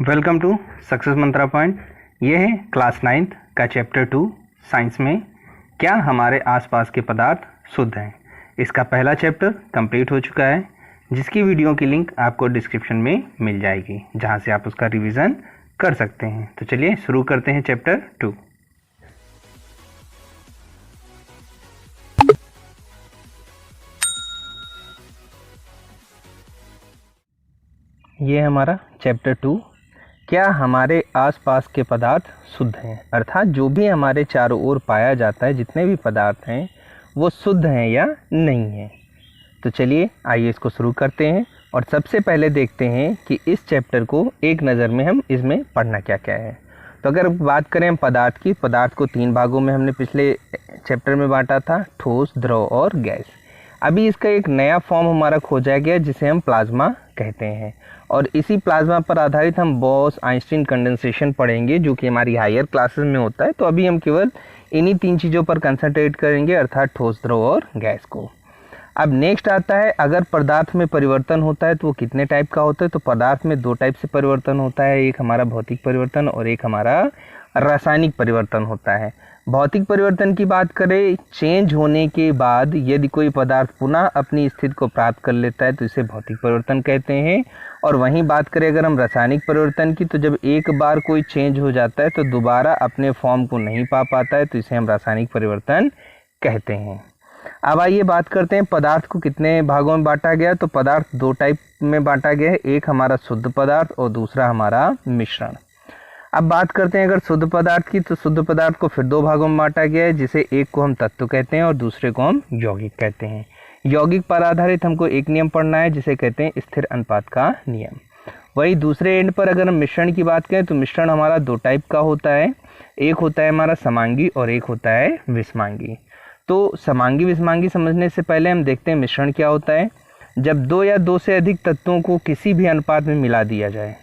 Welcome to success Mantra point. ये है class 9th का चैप्टर 2 साइंस में क्या हमारे आसपास के पदार्थ शुद्ध हैं। इसका पहला चैप्टर कंप्लीट हो चुका है, जिसकी वीडियो की लिंक आपको डिस्क्रिप्शन में मिल जाएगी, जहां से आप उसका रिवीजन कर सकते हैं। तो चलिए शुरू करते हैं चैप्टर 2। ये हमारा चैप्टर 2, क्या हमारे आसपास के पदार्थ शुद्ध हैं, अर्थात जो भी हमारे चारों ओर पाया जाता है, जितने भी पदार्थ हैं वो शुद्ध हैं या नहीं हैं। तो चलिए आइए इसको शुरू करते हैं और सबसे पहले देखते हैं कि इस चैप्टर को एक नज़र में हम इसमें पढ़ना क्या क्या है। तो अगर बात करें हम पदार्थ की, पदार्थ को 3 भागों में हमने पिछले चैप्टर में बांटा था, ठोस, द्रव और गैस। अभी इसका एक नया फॉर्म हमारा खोजा गया जिसे हम प्लाज्मा कहते हैं, और इसी प्लाज्मा पर आधारित हम बॉस आइंस्टीन कंडेंसेशन पढ़ेंगे, जो कि हमारी हायर क्लासेस में होता है। तो अभी हम केवल इन्हीं 3 चीज़ों पर कंसंट्रेट करेंगे, अर्थात ठोस, द्रव और गैस को। अब नेक्स्ट आता है, अगर पदार्थ में परिवर्तन होता है तो वो कितने टाइप का होता है। तो पदार्थ में 2 टाइप से परिवर्तन होता है, एक हमारा भौतिक परिवर्तन और एक हमारा रासायनिक परिवर्तन होता है। भौतिक परिवर्तन की बात करें, चेंज होने के बाद यदि कोई पदार्थ पुनः अपनी स्थिति को प्राप्त कर लेता है तो इसे भौतिक परिवर्तन कहते हैं। और वहीं बात करें अगर हम रासायनिक परिवर्तन की, तो जब एक बार कोई चेंज हो जाता है तो दोबारा अपने फॉर्म को नहीं पा पाता है, तो इसे हम रासायनिक परिवर्तन कहते हैं। अब आइए बात करते हैं पदार्थ को कितने भागों में बांटा गया। तो पदार्थ 2 टाइप में बांटा गया है, एक हमारा शुद्ध पदार्थ और दूसरा हमारा मिश्रण। अब बात करते हैं अगर शुद्ध पदार्थ की, तो शुद्ध पदार्थ को फिर 2 भागों में बांटा गया है, जिसे एक को हम तत्व कहते हैं और दूसरे को हम यौगिक कहते हैं। यौगिक पर आधारित हमको एक नियम पढ़ना है जिसे कहते हैं स्थिर अनुपात का नियम। वही दूसरे एंड पर अगर हम मिश्रण की बात करें तो मिश्रण हमारा 2 टाइप का होता है, एक होता है हमारा समांगी और एक होता है विषमांगी। तो समांगी विषमांगी समझने से पहले हम देखते हैं मिश्रण क्या होता है। जब 2 या 2 से अधिक तत्वों को किसी भी अनुपात में मिला दिया जाए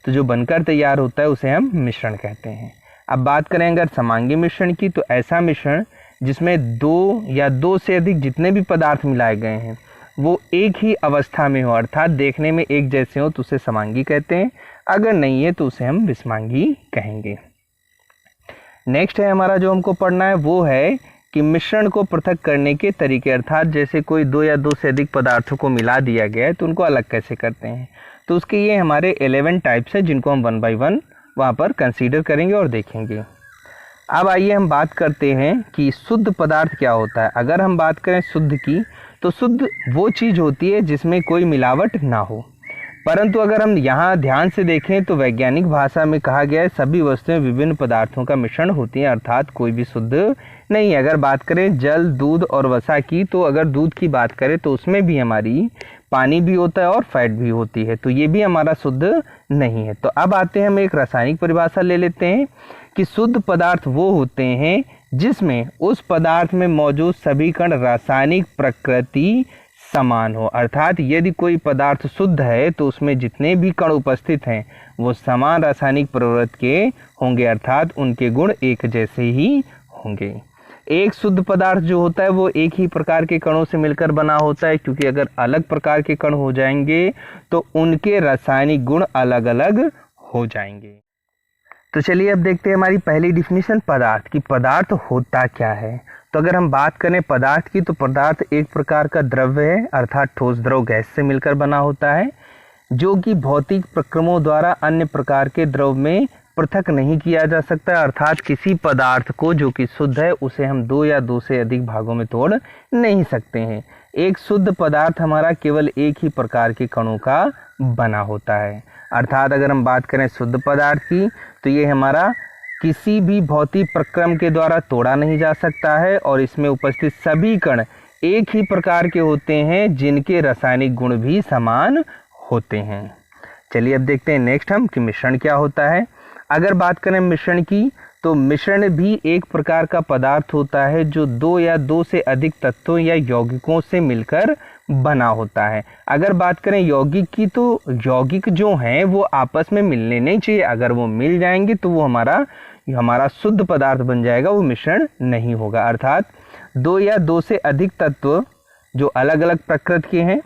तो जो बनकर तैयार होता है उसे हम मिश्रण कहते हैं। अब बात करें अगर समांगी मिश्रण की, तो ऐसा मिश्रण जिसमें 2 या 2 से अधिक जितने भी पदार्थ मिलाए गए हैं वो एक ही अवस्था में हो, अर्थात देखने में एक जैसे हो, तो उसे समांगी कहते हैं। अगर नहीं है तो उसे हम विषमांगी कहेंगे। नेक्स्ट है हमारा जो हमको पढ़ना है वो है कि मिश्रण को पृथक करने के तरीके, अर्थात जैसे कोई 2 या 2 से अधिक पदार्थों को मिला दिया गया है तो उनको अलग कैसे करते हैं। तो उसके ये हमारे 11 टाइप्स हैं, जिनको हम 1 बाय 1 वहाँ पर कंसीडर करेंगे और देखेंगे। अब आइए हम बात करते हैं कि शुद्ध पदार्थ क्या होता है। अगर हम बात करें शुद्ध की, तो शुद्ध वो चीज़ होती है जिसमें कोई मिलावट ना हो। परंतु अगर हम यहाँ ध्यान से देखें तो वैज्ञानिक भाषा में कहा गया है सभी वस्तुएं विभिन्न पदार्थों का मिश्रण होती हैं, अर्थात कोई भी शुद्ध नहीं है। अगर बात करें जल, दूध और वसा की, तो अगर दूध की बात करें तो उसमें भी हमारी पानी भी होता है और फैट भी होती है, तो ये भी हमारा शुद्ध नहीं है। तो अब आते हैं, हम एक रासायनिक परिभाषा ले लेते हैं कि शुद्ध पदार्थ वो होते हैं जिसमें उस पदार्थ में मौजूद सभी कण रासायनिक प्रकृति समान हो, अर्थात यदि कोई पदार्थ शुद्ध है तो उसमें जितने भी कण उपस्थित हैं वो समान रासायनिक प्रवृत्ति के होंगे, अर्थात उनके गुण एक जैसे ही होंगे। एक शुद्ध पदार्थ जो होता है वो एक ही प्रकार के कणों से मिलकर बना होता है, क्योंकि अगर अलग प्रकार के कण हो जाएंगे तो उनके रासायनिक गुण अलग अलग हो जाएंगे। तो चलिए अब देखते हैं हमारी पहली डिफिनीशन पदार्थ की। पदार्थ होता क्या है। तो अगर हम बात करें पदार्थ की, तो पदार्थ एक प्रकार का द्रव्य है, अर्थात ठोस, द्रव, गैस से मिलकर बना होता है, जो कि भौतिक प्रक्रमों द्वारा अन्य प्रकार के द्रव में पृथक नहीं किया जा सकता, अर्थात किसी पदार्थ को जो कि शुद्ध है उसे हम 2 या 2 से अधिक भागों में तोड़ नहीं सकते हैं। एक शुद्ध पदार्थ हमारा केवल एक ही प्रकार के कणों का बना होता है, अर्थात अगर हम बात करें शुद्ध पदार्थ की, तो ये हमारा किसी भी भौतिक प्रक्रम के द्वारा तोड़ा नहीं जा सकता है और इसमें उपस्थित सभी कण एक ही प्रकार के होते हैं, जिनके रासायनिक गुण भी समान होते हैं। चलिए अब देखते हैं नेक्स्ट हम कि मिश्रण क्या होता है। अगर बात करें मिश्रण की, तो मिश्रण भी एक प्रकार का पदार्थ होता है जो 2 या 2 से अधिक तत्वों या यौगिकों से मिलकर बना होता है। अगर बात करें यौगिक की, तो यौगिक जो हैं वो आपस में मिलने नहीं चाहिए, अगर वो मिल जाएंगे तो वो हमारा शुद्ध पदार्थ बन जाएगा, वो मिश्रण नहीं होगा। अर्थात 2 या 2 से अधिक तत्व जो अलग अलग प्रकृति के हैं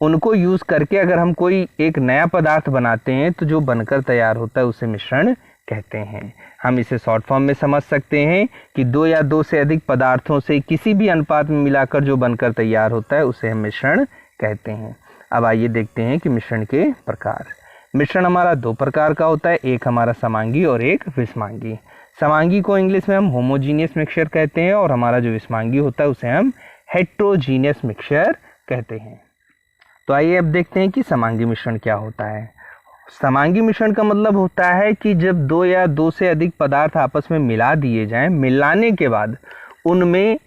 उनको यूज़ करके अगर हम कोई एक नया पदार्थ बनाते हैं तो जो बनकर तैयार होता है उसे मिश्रण कहते हैं। हम इसे शॉर्ट फॉर्म में समझ सकते हैं कि दो या दो से अधिक पदार्थों से किसी भी अनुपात में मिलाकर जो बनकर तैयार होता है उसे हम मिश्रण कहते हैं। अब आइए देखते हैं कि मिश्रण के प्रकार। मिश्रण हमारा दो प्रकार का होता है, एक हमारा समांगी और एक विषमांगी। समांगी को इंग्लिश में हम होमोजीनियस मिक्सचर कहते हैं और हमारा जो विषमांगी होता है उसे हम हेट्रोजीनियस मिक्सचर कहते हैं। तो आइए अब देखते हैं कि समांगी मिश्रण क्या होता है। समांगी मिश्रण का मतलब होता है कि जब दो या दो से अधिक पदार्थ आपस में मिला दिए जाएं, मिलाने के बाद उनमें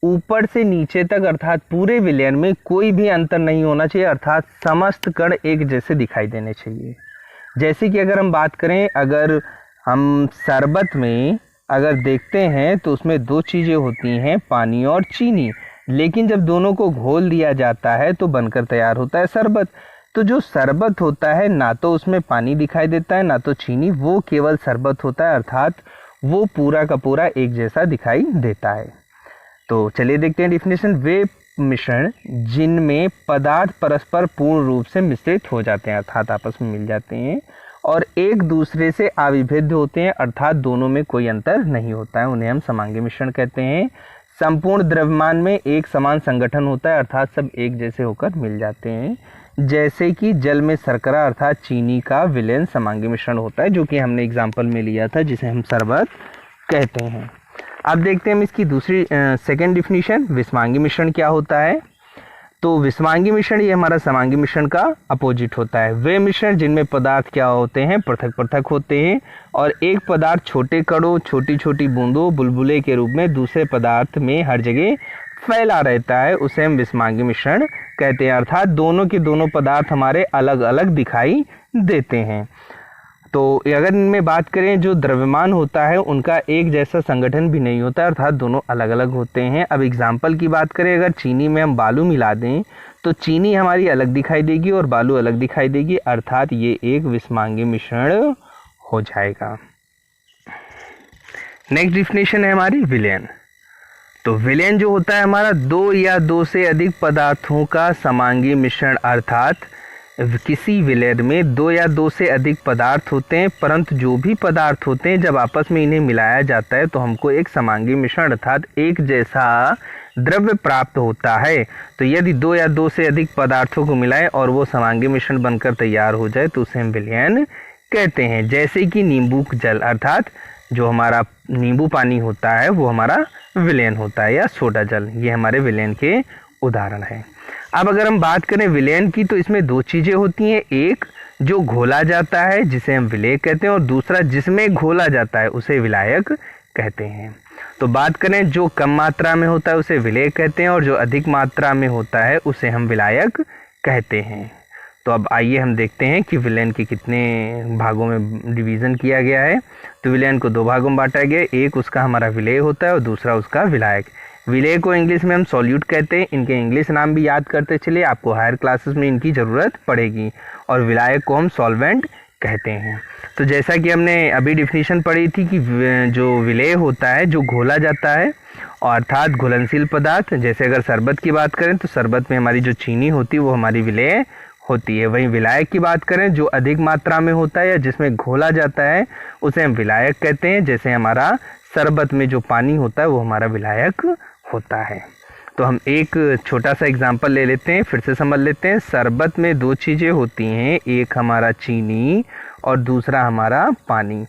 ऊपर से नीचे तक अर्थात पूरे विलयन में कोई भी अंतर नहीं होना चाहिए, अर्थात समस्त कण एक जैसे दिखाई देने चाहिए। जैसे कि अगर हम बात करें, अगर हम शरबत में अगर देखते हैं तो उसमें दो चीज़ें होती हैं, पानी और चीनी, लेकिन जब दोनों को घोल दिया जाता है तो बनकर तैयार होता है शरबत। तो जो शरबत होता है ना तो उसमें पानी दिखाई देता है ना तो चीनी, वो केवल शरबत होता है, अर्थात वो पूरा का पूरा एक जैसा दिखाई देता है। तो चलिए देखते हैं डेफिनेशन। वे मिश्रण जिनमें पदार्थ परस्पर पूर्ण रूप से मिश्रित हो जाते हैं, अर्थात आपस में मिल जाते हैं और एक दूसरे से अविभेद्य होते हैं, अर्थात दोनों में कोई अंतर नहीं होता है, उन्हें हम समांगी मिश्रण कहते हैं। संपूर्ण द्रव्यमान में एक समान संगठन होता है, अर्थात सब एक जैसे होकर मिल जाते हैं। जैसे कि जल में शर्करा अर्थात चीनी का विलयन समांगी मिश्रण होता है, जो कि हमने एग्जाम्पल में लिया था, जिसे हम शरबत कहते हैं। अब देखते हैं हम इसकी दूसरी सेकेंड डिफिनीशन, विषमांगी मिश्रण क्या होता है। तो विषमांगी मिश्रण ये हमारा समांगी मिश्रण का अपोजिट होता है। वे मिश्रण जिनमें पदार्थ क्या होते हैं, पृथक पृथक होते हैं और एक पदार्थ छोटे कणों, छोटी छोटी बूंदों, बुलबुले के रूप में दूसरे पदार्थ में हर जगह फैला रहता है, उसे हम विषमांगी मिश्रण कहते हैं, अर्थात दोनों के दोनों पदार्थ हमारे अलग अलग दिखाई देते हैं। तो अगर इनमें बात करें, जो द्रव्यमान होता है उनका एक जैसा संगठन भी नहीं होता, अर्थात दोनों अलग अलग होते हैं। अब एग्जाम्पल की बात करें, अगर चीनी में हम बालू मिला दें तो चीनी हमारी अलग दिखाई देगी और बालू अलग दिखाई देगी, अर्थात ये एक विषमांगी मिश्रण हो जाएगा। नेक्स्ट डिफिनेशन है हमारी विलयन। तो विलयन जो होता है हमारा दो या दो से अधिक पदार्थों का समांगी मिश्रण, अर्थात किसी विलयन में दो या दो से अधिक पदार्थ होते हैं, परंतु जो भी पदार्थ होते हैं जब आपस में इन्हें मिलाया जाता है तो हमको एक समांगी मिश्रण अर्थात एक जैसा द्रव्य प्राप्त होता है। तो यदि दो या दो से अधिक पदार्थों को मिलाएं और वो समांगी मिश्रण बनकर तैयार हो जाए तो उसे हम विलयन कहते हैं। जैसे कि नींबू जल, अर्थात जो हमारा नींबू पानी होता है वो हमारा विलयन होता है, या सोडा जल, ये हमारे विलयन के उदाहरण हैं। अब अगर हम बात करें विलयन की तो इसमें दो चीज़ें होती हैं, एक जो घोला जाता है जिसे हम विलेय कहते हैं और दूसरा जिसमें घोला जाता है उसे विलायक कहते हैं। तो बात करें जो कम मात्रा में होता है उसे विलेय कहते हैं और जो अधिक मात्रा में होता है उसे हम विलायक कहते हैं। तो अब आइए हम देखते हैं कि विलयन के कितने भागों में डिवीज़न किया गया है। तो विलयन को दो भागों में बांटा गया, एक उसका हमारा विलेय होता है और दूसरा उसका विलायक। विलेय को इंग्लिश में हम सॉल्यूट कहते हैं, इनके इंग्लिश नाम भी याद करते चलिए, आपको हायर क्लासेस में इनकी ज़रूरत पड़ेगी। और विलायक को हम सॉल्वेंट कहते हैं। तो जैसा कि हमने अभी डिफिनीशन पढ़ी थी कि जो विलेय होता है जो घोला जाता है और अर्थात घुलनशील पदार्थ, जैसे अगर शरबत की बात करें तो शरबत में हमारी जो चीनी होती है वो हमारी विलेय होती है। वहीं विलायक की बात करें जो अधिक मात्रा में होता है या जिसमें घोला जाता है उसे हम विलायक कहते हैं। जैसे हमारा शरबत में जो पानी होता है वो हमारा विलायक होता है। तो हम एक छोटा सा एग्जांपल ले लेते हैं, फिर से समझ लेते हैं। शरबत में दो चीज़ें होती हैं, एक हमारा चीनी और दूसरा हमारा पानी।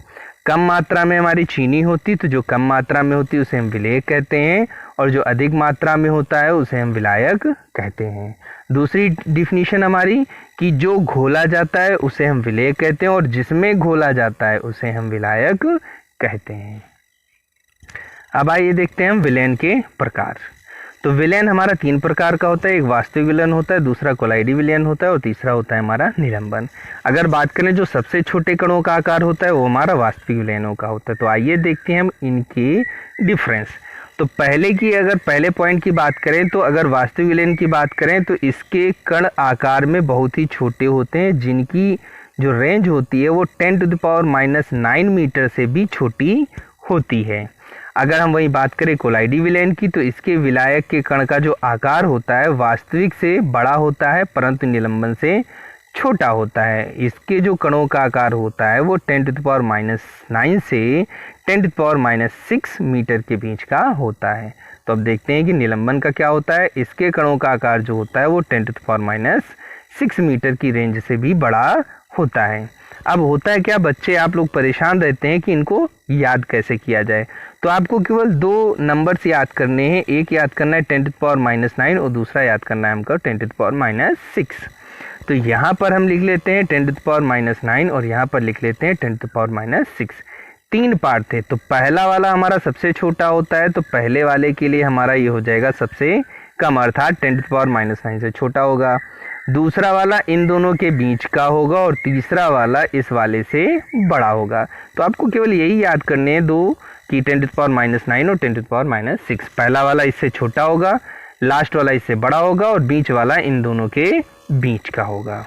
कम मात्रा में हमारी चीनी होती, तो जो कम मात्रा में होती है उसे हम विलेय कहते हैं और जो अधिक मात्रा में होता है उसे हम विलायक कहते हैं। दूसरी डिफिनीशन हमारी कि जो घोला जाता है उसे हम विलेय कहते हैं और जिसमें घोला जाता है उसे हम विलायक कहते हैं। अब आइए देखते हैं हम विलयन के प्रकार। तो विलयन हमारा तीन प्रकार का होता है, एक वास्तविक विलयन होता है, दूसरा कोलाइडी विलयन होता है और तीसरा होता है हमारा निलंबन। अगर बात करें जो सबसे छोटे कणों का आकार होता है वो हमारा वास्तविक विलयनों का होता है। तो आइए देखते हैं हम इनके डिफरेंस। तो पहले पॉइंट की बात करें तो अगर वास्तविक विलयन की बात करें तो इसके कण आकार में बहुत ही छोटे होते हैं, जिनकी जो रेंज होती है वो 10⁻⁹ मीटर से भी छोटी होती है। अगर हम वही बात करें कोलाइडी विलयन की, तो इसके विलायक के कण का जो आकार होता है वास्तविक से बड़ा होता है परंतु निलंबन से छोटा होता है। इसके जो कणों का आकार होता है वो 10⁻⁹ से 10⁻⁶ मीटर के बीच का होता है। तो अब देखते हैं कि निलंबन का क्या होता है। इसके कणों का आकार जो होता है वो 10⁻⁶ मीटर की रेंज से भी बड़ा होता है। अब होता है क्या, बच्चे आप लोग परेशान रहते हैं कि इनको याद कैसे किया जाए। तो आपको केवल दो नंबर्स याद करने हैं, एक याद करना है 10⁻⁹ और दूसरा याद करना है हमको 10⁻⁶। तो यहाँ पर हम लिख लेते हैं 10⁻⁹ और यहाँ पर लिख लेते हैं 10⁻⁶। तीन पार्ट थे, तो पहला वाला हमारा सबसे छोटा होता है, तो पहले वाले के लिए हमारा ये हो जाएगा सबसे कम, अर्थात 10⁻⁹ से छोटा होगा। दूसरा वाला इन दोनों के बीच का होगा और तीसरा वाला इस वाले से बड़ा होगा। तो आपको केवल यही याद करने हैं दो कि 10⁻⁹ और 10⁻⁶। पहला वाला इससे छोटा होगा, लास्ट वाला इससे बड़ा होगा और बीच वाला इन दोनों के बीच का होगा।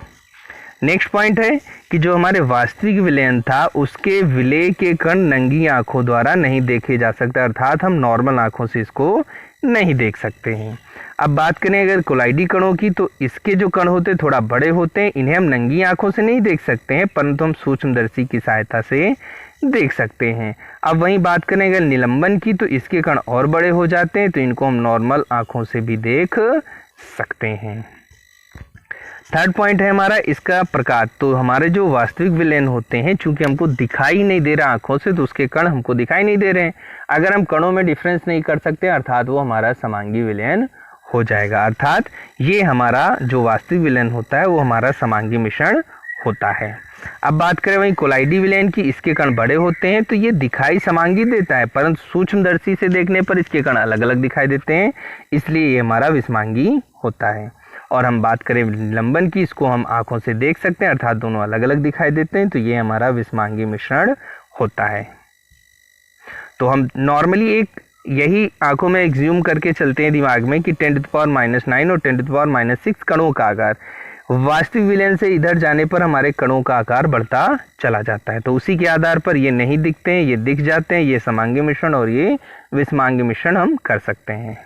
नेक्स्ट पॉइंट है कि जो हमारे वास्तविक विलयन था उसके विलय के कण नंगी आंखों द्वारा नहीं देखे जा सकते, अर्थात हम नॉर्मल आंखों से इसको नहीं देख सकते हैं। अब बात करें अगर कोलाइडी कणों की, तो इसके जो कण होते हैं थोड़ा बड़े होते हैं, इन्हें हम नंगी आंखों से नहीं देख सकते हैं परंतु हम सूक्ष्मदर्शी की सहायता से देख सकते हैं। अब वहीं बात करें अगर निलंबन की, तो इसके कण और बड़े हो जाते हैं, तो इनको हम नॉर्मल आंखों से भी देख सकते हैं। थर्ड पॉइंट है हमारा इसका प्रकार। तो हमारे जो वास्तविक विलयन होते हैं चूंकि हमको दिखाई नहीं दे रहा आंखों से, तो उसके कण हमको दिखाई नहीं दे रहे हैं। अगर हम कणों में डिफरेंस नहीं कर सकते अर्थात वो हमारा समांगी विलयन हो जाएगा, अर्थात ये हमारा जो वास्तविक विलयन होता है वो हमारा समांगी मिश्रण होता है। अब बात करें वहीं कोलाइडी विलयन की, इसके कण बड़े होते हैं, तो ये दिखाई समांगी देता है परंतु सूक्ष्मदर्शी से देखने पर इसके कण अलग अलग दिखाई देते हैं, इसलिए ये हमारा विषमांगी होता है। और हम बात करें निलंबन की, इसको हम आंखों से देख सकते हैं अर्थात दोनों अलग अलग दिखाई देते हैं, तो ये हमारा विषमांगी मिश्रण होता है। तो हम नॉर्मली एक यही आंखों में एग्ज्यूम करके चलते हैं दिमाग में कि 10⁻⁹ और 10⁻⁶ कणों का आकार, वास्तविक विलयन से इधर जाने पर हमारे कणों का आकार बढ़ता चला जाता है। तो उसी के आधार पर ये नहीं दिखते हैं, ये दिख जाते हैं, ये समांगी मिश्रण और ये विषमांगी मिश्रण हम कर सकते हैं।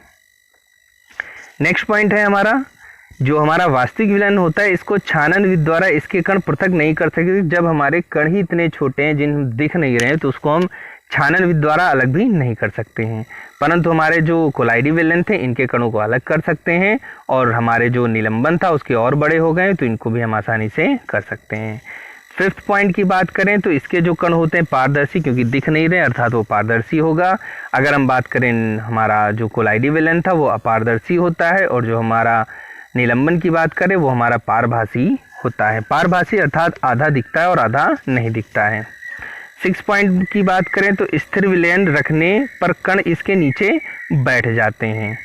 नेक्स्ट पॉइंट है हमारा जो हमारा वास्तविक विलयन होता है, इसको छानन विधि द्वारा इसके कण पृथक नहीं कर सकते। जब हमारे कण ही इतने छोटे हैं जिन दिख नहीं रहे हैं, तो उसको हम छानन विधि द्वारा अलग भी नहीं कर सकते हैं, परंतु हमारे जो कोलाइडी विलयन थे इनके कणों को अलग कर सकते हैं। और हमारे जो निलंबन था उसके और बड़े हो गए, तो इनको भी हम आसानी से कर सकते हैं। फिफ्थ पॉइंट की बात करें तो इसके जो कण होते हैं पारदर्शी, क्योंकि दिख नहीं रहे अर्थात वो पारदर्शी होगा। अगर हम बात करें हमारा जो कोलाइडी विलयन था वो अपारदर्शी होता है, और जो हमारा निलंबन की बात करें वो हमारा पारभासी होता है। पारभासी अर्थात आधा दिखता है और आधा नहीं दिखता है। 6 पॉइंट की बात करें तो स्थिर विलयन रखने पर कण इसके नीचे बैठ जाते हैं,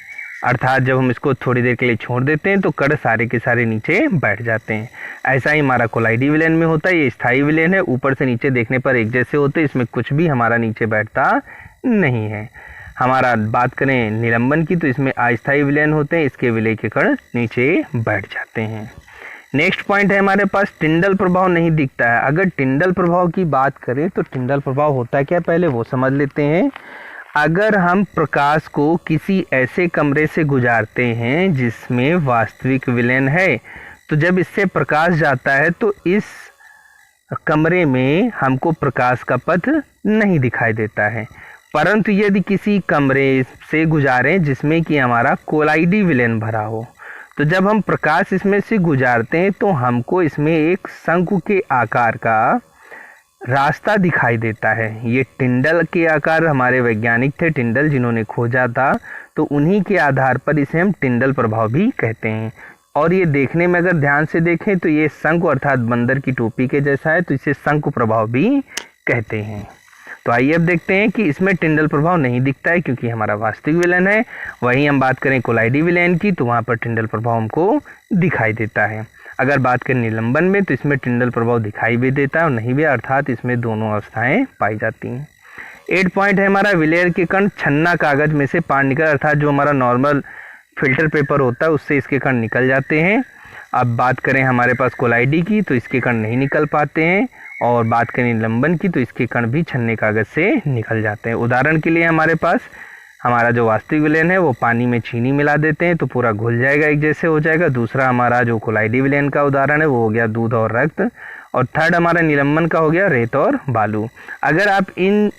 अर्थात जब हम इसको थोड़ी देर के लिए छोड़ देते हैं तो कण सारे के सारे नीचे बैठ जाते हैं। ऐसा ही हमारा कोलाइडी विलयन में होता है। ये स्थायी विलयन है, ऊपर से नीचे देखने पर एक जैसे होते हैं, इसमें कुछ भी हमारा नीचे बैठता नहीं है। हमारा बात करें निलंबन की, तो इसमें अस्थायी विलयन होते हैं, इसके विलय के कण नीचे बैठ जाते हैं। नेक्स्ट पॉइंट है हमारे पास टिंडल प्रभाव नहीं दिखता है। अगर टिंडल प्रभाव की बात करें तो टिंडल प्रभाव होता है क्या, पहले वो समझ लेते हैं। अगर हम प्रकाश को किसी ऐसे कमरे से गुजारते हैं जिसमें वास्तविक विलयन है, तो जब इससे प्रकाश जाता है तो इस कमरे में हमको प्रकाश का पथ नहीं दिखाई देता है, परंतु यदि किसी कमरे से गुजारें जिसमें कि हमारा कोलाइडी विलयन भरा हो, तो जब हम प्रकाश इसमें से गुजारते हैं तो हमको इसमें एक शंकु के आकार का रास्ता दिखाई देता है। ये टिंडल के आकार हमारे वैज्ञानिक थे टिंडल, जिन्होंने खोजा था, तो उन्हीं के आधार पर इसे हम टिंडल प्रभाव भी कहते हैं। और ये देखने में अगर ध्यान से देखें तो ये शंकु अर्थात बंदर की टोपी के जैसा है, तो इसे शंकु प्रभाव भी कहते हैं। तो आइए अब देखते हैं कि इसमें टिंडल प्रभाव नहीं दिखता है क्योंकि हमारा वास्तविक विलयन है। वहीं हम बात करें कोलाइडी विलयन की, तो वहाँ पर टिंडल प्रभाव हमको दिखाई देता है। अगर बात करें निलंबन में, तो इसमें टिंडल प्रभाव दिखाई भी देता है और नहीं भी, अर्थात इसमें दोनों अवस्थाएं पाई जाती हैं। 8 पॉइंट है हमारा विलेयर के कण छन्ना कागज में से पार निकल, अर्थात जो हमारा नॉर्मल फिल्टर पेपर होता है उससे इसके कण निकल जाते हैं। अब बात करें हमारे पास कोलाइडी की, तो इसके कण नहीं निकल पाते हैं। और बात करें निलंबन की तो इसके कण भी छन्ने कागज से निकल जाते हैं। उदाहरण के लिए हमारे पास हमारा जो वास्तविक विलयन है वो पानी में चीनी मिला देते हैं तो पूरा घुल जाएगा, एक जैसे हो जाएगा। दूसरा हमारा जो कोलाइडी विलयन का उदाहरण है वो हो गया दूध और रक्त। और थर्ड हमारा निलंबन का हो गया रेत और बालू। अगर आप इन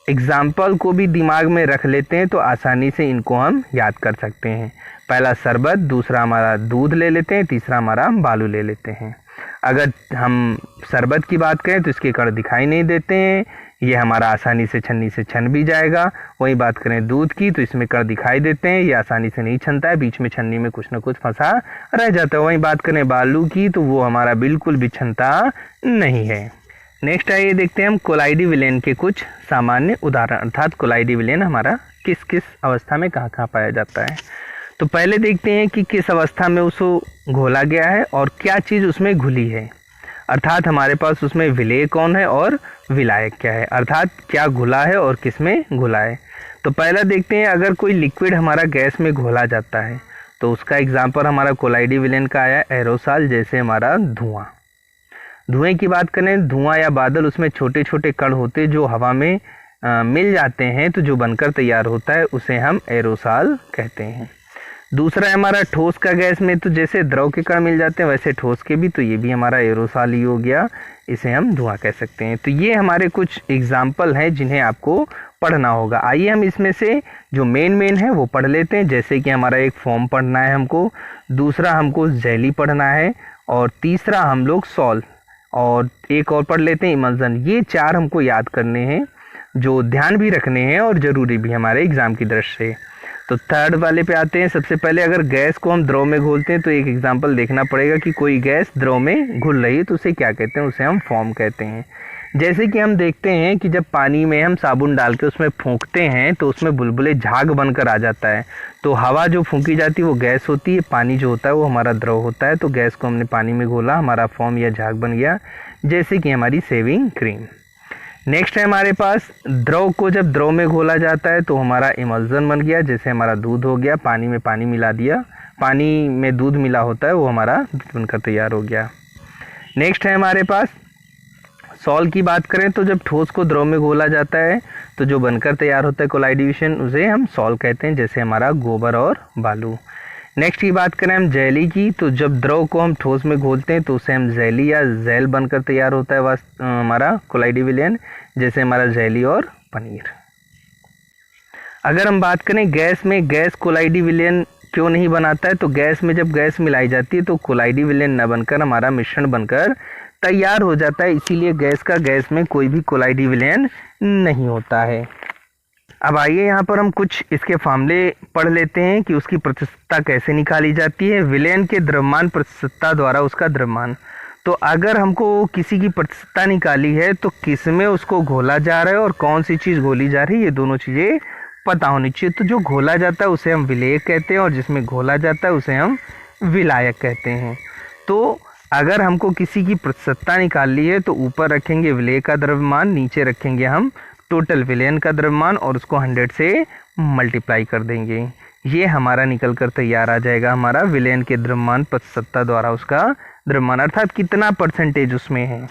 एग्जाम्पल को भी दिमाग में रख लेते हैं तो आसानी से इनको हम याद कर सकते हैं। पहला शरबत, दूसरा हमारा दूध ले लेते हैं, तीसरा हमारा बालू ले लेते हैं। अगर हम शरबत की बात करें तो इसके कण दिखाई नहीं देते हैं, ये हमारा आसानी से छन्नी से छन भी जाएगा। वही बात करें दूध की तो इसमें कण दिखाई देते हैं, ये आसानी से नहीं छनता है, बीच में छन्नी में कुछ ना कुछ फंसा रह जाता है। वही बात करें बालू की तो वो हमारा बिल्कुल भी छनता नहीं है। नेक्स्ट आइए देखते हैं हम कोलाइडी विलयन के कुछ सामान्य उदाहरण, अर्थात कोलाइडी विलयन हमारा किस किस अवस्था में कहाँ कहाँ पाया जाता है। तो पहले देखते हैं कि किस अवस्था में उसको घोला गया है और क्या चीज़ उसमें घुली है, अर्थात हमारे पास उसमें विलेय कौन है और विलायक क्या है, अर्थात क्या घुला है और किस में घुला है। तो पहला देखते हैं, अगर कोई लिक्विड हमारा गैस में घोला जाता है तो उसका एग्जाम्पल हमारा कोलाइडी विलयन का आया एरोसॉल, जैसे हमारा धुआं। धुएं की बात करें, धुआं या बादल, उसमें छोटे छोटे कण होते जो हवा में मिल जाते हैं तो जो बनकर तैयार होता है उसे हम एरोसॉल कहते हैं। दूसरा है हमारा ठोस का गैस में, तो जैसे द्रव के कण मिल जाते हैं वैसे ठोस के भी, तो ये भी हमारा एरोसॉल ही हो गया, इसे हम धुआं कह सकते हैं। तो ये हमारे कुछ एग्जाम्पल हैं जिन्हें आपको पढ़ना होगा। आइए हम इसमें से जो मेन है वो पढ़ लेते हैं। जैसे कि हमारा एक फॉर्म पढ़ना है हमको, दूसरा हमको जेली पढ़ना है, और तीसरा हम लोग सॉल, और एक और पढ़ लेते हैं इमल्सन। ये चार हमको याद करने हैं जो ध्यान भी रखने हैं और ज़रूरी भी हमारे एग्ज़ाम की दृष्टि से। तो थर्ड वाले पे आते हैं। सबसे पहले अगर गैस को हम द्रव में घोलते हैं तो एक एग्जांपल देखना पड़ेगा कि कोई गैस द्रव में घुल रही है तो उसे क्या कहते हैं, उसे हम फॉर्म कहते हैं। जैसे कि हम देखते हैं कि जब पानी में हम साबुन डाल के उसमें फूंकते हैं तो उसमें बुलबुले झाग बनकर आ जाता है। तो हवा जो फूंकी जाती है वो गैस होती है, पानी जो होता है वो हमारा द्रव होता है। तो गैस को हमने पानी में घोला, हमारा फॉर्म या झाग बन गया, जैसे कि हमारी शेविंग क्रीम। नेक्स्ट है हमारे पास द्रव को जब द्रव में घोला जाता है तो हमारा इमल्सन बन गया, जैसे हमारा दूध हो गया, पानी में पानी मिला दिया, पानी में दूध मिला होता है वो हमारा दूध बनकर तैयार हो गया। नेक्स्ट है हमारे पास सॉल की बात करें तो जब ठोस को द्रव में घोला जाता है तो जो बनकर तैयार होता है कोलाइडी विलयन, उसे हम सॉल कहते हैं, जैसे हमारा गोबर और बालू। नेक्स्ट की बात करें हम जेली की, तो जब द्रव को हम ठोस में घोलते हैं तो उसे हम जेली या जेल बनकर तैयार होता है हमारा कोलाइडी विलयन, जैसे हमारा जेली और पनीर। अगर हम बात करें गैस में, गैस कोलाइडी विलयन क्यों नहीं बनाता है, तो गैस में जब गैस मिलाई जाती है तो कोलाइडी विलयन न बनकर हमारा मिश्रण बनकर तैयार हो जाता है, इसीलिए गैस का गैस में कोई भी कोलाइडी विलयन नहीं होता है। अब आइए यहाँ पर हम कुछ इसके फार्मूले पढ़ लेते हैं कि उसकी प्रतिशतता कैसे निकाली जाती है। विलयन के द्रव्यमान प्रतिशतता द्वारा उसका द्रव्यमान। तो अगर हमको किसी की प्रतिशतता निकाली है तो किस में उसको घोला जा रहा है और कौन सी चीज़ घोली जा रही है, ये दोनों चीज़ें पता होनी चाहिए। तो जो घोला जाता है उसे हम विलेयक कहते हैं और जिसमें घोला जाता है उसे हम विलायक कहते हैं। तो अगर हमको किसी की प्रतिशतता निकालनी है तो ऊपर रखेंगे विलेयक का द्रव्यमान, नीचे रखेंगे हम टोटल विलयन का द्रव्यमान और उसको 100 से मल्टीप्लाई कर देंगे। ये हमारा निकल कर तैयार आ जाएगा हमारा विलयन के द्रव्यमान प्रतिशतता द्वारा उसका द्रव्यमान, अर्थात कितना परसेंटेज उसमें है।